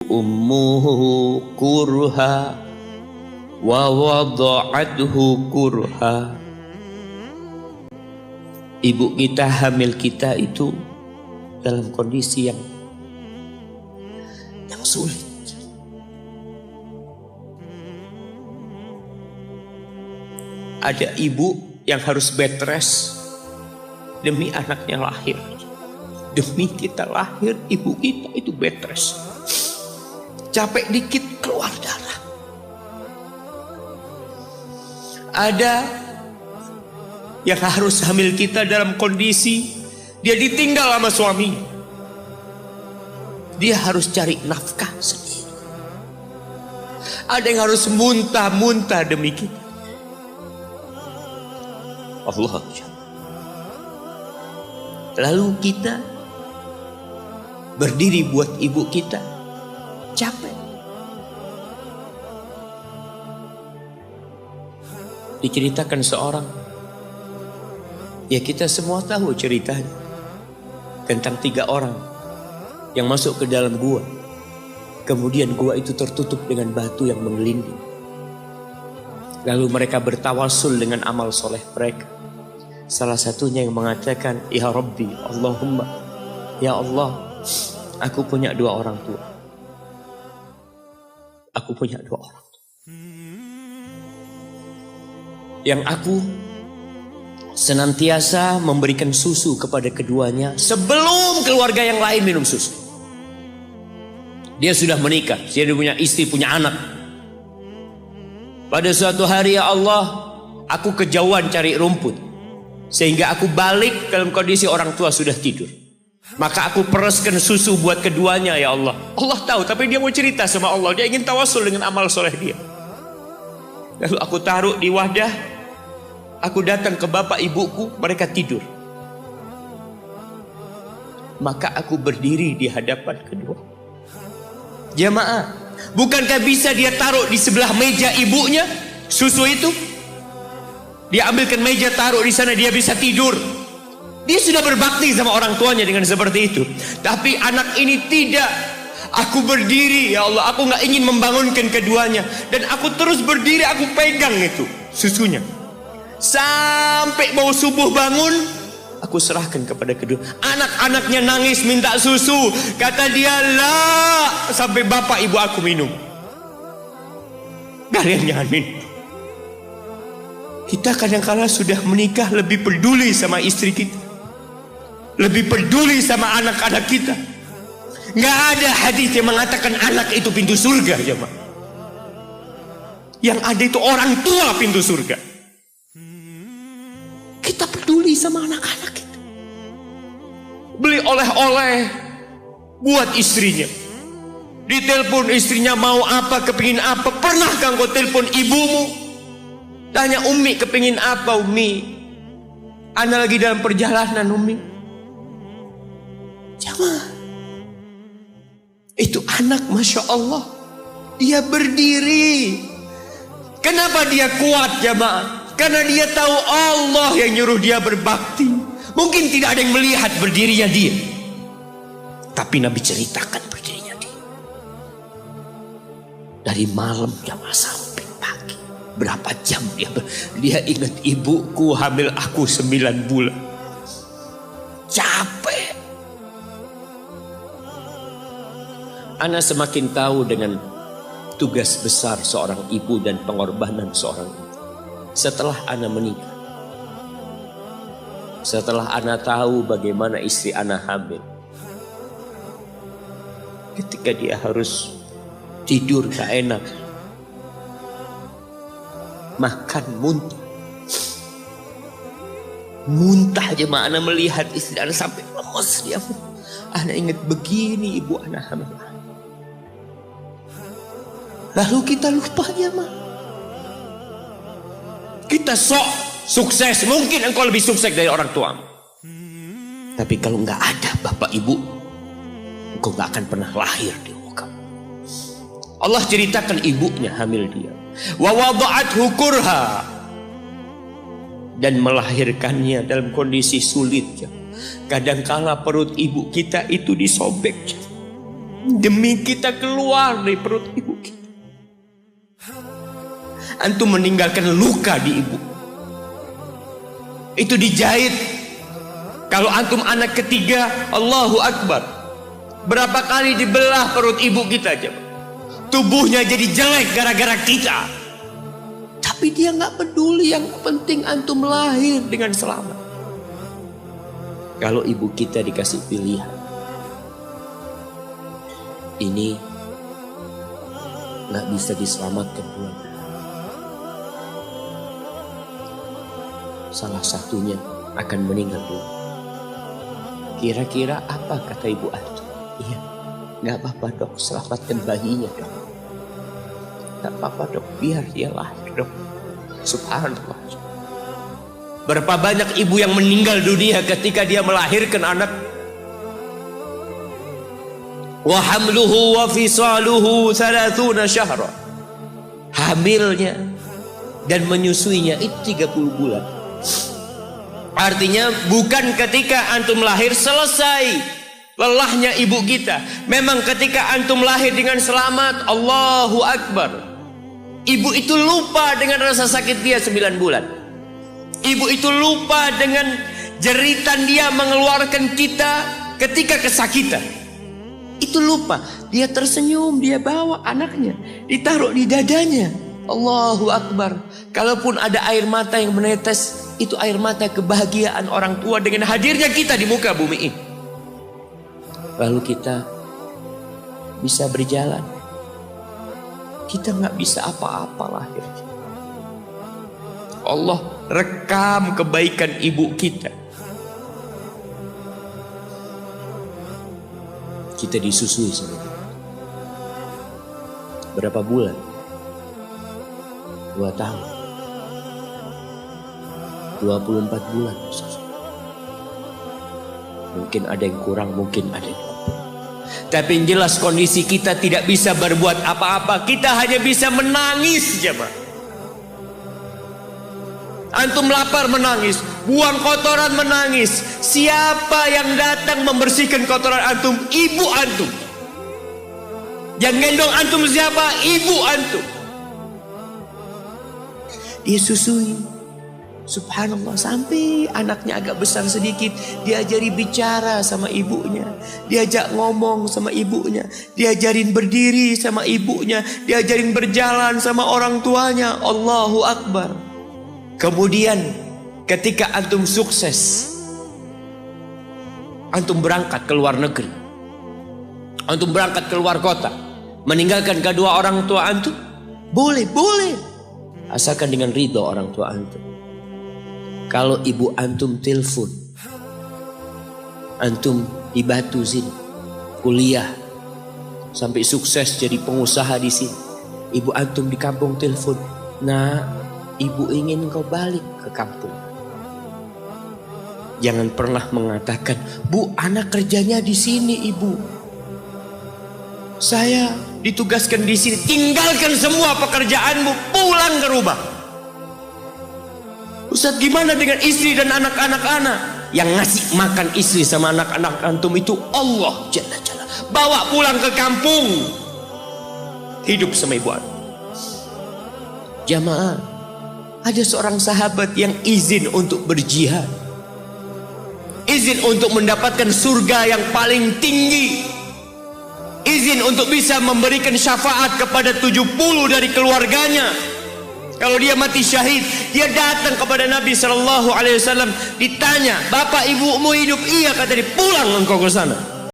ummuhu kurha wa wada'athu kurha. Ibu kita, hamil kita itu dalam kondisi yang sulit. Ada ibu yang harus bed rest demi anaknya lahir. Demi kita lahir, ibu kita itu bed rest. Capek dikit keluar darah. Ada yang harus hamil kita dalam kondisi dia ditinggal sama suaminya. Dia harus cari nafkah sendiri. Ada yang harus muntah-muntah demi kita. Allah. Lalu kita berdiri buat ibu kita, capek. Diceritakan seorang, ya kita semua tahu ceritanya, tentang 3 orang yang masuk ke dalam gua. Kemudian gua itu tertutup dengan batu yang menggelinding. Lalu mereka bertawasul dengan amal soleh mereka. Salah satunya yang mengatakan, ya Rabbi, Allahumma, ya Allah, aku punya 2 orang tua. Aku punya 2 orang tua. Yang aku senantiasa memberikan susu kepada keduanya sebelum keluarga yang lain minum susu. Dia sudah menikah, dia punya istri, punya anak. Pada suatu hari, ya Allah, aku kejauhan cari rumput, sehingga aku balik dalam kondisi orang tua sudah tidur. Maka aku pereskan susu buat keduanya, ya Allah. Allah tahu, tapi dia mau cerita sama Allah. Dia ingin tawasul dengan amal soleh dia. Lalu aku taruh di wadah. Aku datang ke bapak ibuku, mereka tidur. Maka aku berdiri di hadapan kedua. Jamaah, bukankah bisa dia taruh di sebelah meja ibunya susu itu? Dia ambilkan meja, taruh di sana, dia bisa tidur. Dia sudah berbakti sama orang tuanya dengan seperti itu. Tapi anak ini tidak. Aku berdiri, ya Allah, aku gak ingin membangunkan keduanya. Dan aku terus berdiri, aku pegang itu susunya. Sampai mau subuh bangun, aku serahkan kepada kedua. Anak-anaknya nangis minta susu. Kata dia, lah, sampai bapak ibu aku minum. Kalian jangan minum. Kita kadang-kala sudah menikah lebih peduli sama istri kita, lebih peduli sama anak-anak kita. Nggak ada hadis yang mengatakan anak itu pintu surga, jemaah. Yang ada itu orang tua pintu surga. Kita peduli sama anak-anak kita. Beli oleh-oleh buat istrinya. Ditelepon istrinya mau apa, kepingin apa. Pernahkah engkau telepon ibumu? Tanya, Umi kepingin apa, Umi? Ana lagi dalam perjalanan, Umi. Jamaah, itu anak, Masya Allah, dia berdiri. Kenapa dia kuat, jamaah? Karena dia tahu Allah yang nyuruh dia berbakti. Mungkin tidak ada yang melihat berdirinya dia, tapi Nabi ceritakan berdirinya dia. Dari malam jamaah sampai pagi, berapa jam dia ingat, ibuku hamil aku 9 bulan. Capek. Ana semakin tahu dengan tugas besar seorang ibu dan pengorbanan seorang ibu. Setelah Ana menikah, setelah Ana tahu bagaimana istri Ana hamil, ketika dia harus tidur gak enak, makan muntah aja, Ana melihat istri Ana sampai lemes dia. Ana ingat begini ibu Ana hamil. Lalu kita lupa, jemaah. Kita sok sukses, mungkin engkau lebih sukses dari orang tuamu. Tapi kalau nggak ada bapak ibu, engkau nggak akan pernah lahir di muka. Allah ceritakan ibunya hamil dia. Wa wada'athu kurha, dan melahirkannya dalam kondisi sulit. Kadangkala perut ibu kita itu disobek. demi kita keluar dari perut ibu kita. Antum meninggalkan luka di ibu. Itu dijahit. Kalau antum anak ketiga, Allahu Akbar, berapa kali dibelah perut ibu kita aja. Tubuhnya jadi jelek gara-gara kita. Tapi dia nggak peduli, yang penting antum lahir dengan selamat. Kalau ibu kita dikasih pilihan, ini nggak bisa diselamatkan dua, salah satunya akan meninggal dulu. Kira-kira apa kata ibu antum? Iya, nggak apa-apa dok, selamatkan bayinya dok. Nggak apa-apa dok, biar dia lahir dok. Subhanallah. Berapa banyak ibu yang meninggal dunia ketika dia melahirkan anak. Wa hamluhu wa fisaluhu 30 syahra. Hamilnya dan menyusuinya itu 30 bulan. Artinya bukan ketika antum lahir selesai lelahnya ibu kita. Memang ketika antum lahir dengan selamat, Allahu Akbar, ibu itu lupa dengan rasa sakit dia 9 bulan. Ibu itu lupa dengan jeritan dia mengeluarkan kita ketika kesakitan. Itu lupa. Dia tersenyum, dia bawa anaknya, ditaruh di dadanya. Allahu Akbar. Kalaupun ada air mata yang menetes, itu air mata kebahagiaan orang tua dengan hadirnya kita di muka bumi ini. Lalu kita bisa berjalan. Kita nggak bisa apa-apa lahir. Allah rekam kebaikan ibu kita. Kita disusui sama dia. Berapa bulan? 2 tahun. 24 bulan. Mungkin ada yang kurang, mungkin ada yang lebih. Tapi yang jelas kondisi kita tidak bisa berbuat apa-apa. Kita hanya bisa menangis, jemaah. Antum lapar menangis, buang kotoran menangis. Siapa yang datang membersihkan kotoran antum? Ibu antum. Yang gendong antum siapa? Ibu antum. Dia susui. Subhanallah, sampai anaknya agak besar sedikit, diajari bicara sama ibunya, diajak ngomong sama ibunya, diajarin berdiri sama ibunya, diajarin berjalan sama orang tuanya. Allahu Akbar. Kemudian ketika antum sukses, antum berangkat ke luar negeri, antum berangkat ke luar kota, meninggalkan kedua orang tua antum, boleh, asalkan dengan ridho orang tua antum. Kalau ibu antum telepon, antum di Batu sini kuliah sampai sukses jadi pengusaha di sini, ibu antum di kampung telepon, nah ibu ingin kau balik ke kampung. Jangan pernah mengatakan, bu anak kerjanya di sini ibu, saya ditugaskan di sini. Tinggalkan semua pekerjaanmu, pulang ke rumah. Ustaz, gimana dengan istri dan anak-anak anak? Yang ngasih makan istri sama anak-anak antum itu Allah Jalla Jalla. Bawa pulang ke kampung, hidup sama ibu antum. Jamaah, ada seorang sahabat yang izin untuk berjihad, izin untuk mendapatkan surga yang paling tinggi, izin untuk bisa memberikan syafaat kepada 70 dari keluarganya. Kalau dia mati syahid, dia datang kepada Nabi SAW, ditanya, bapak ibumu hidup? Iya, kata dia. Pulang engkau ke sana.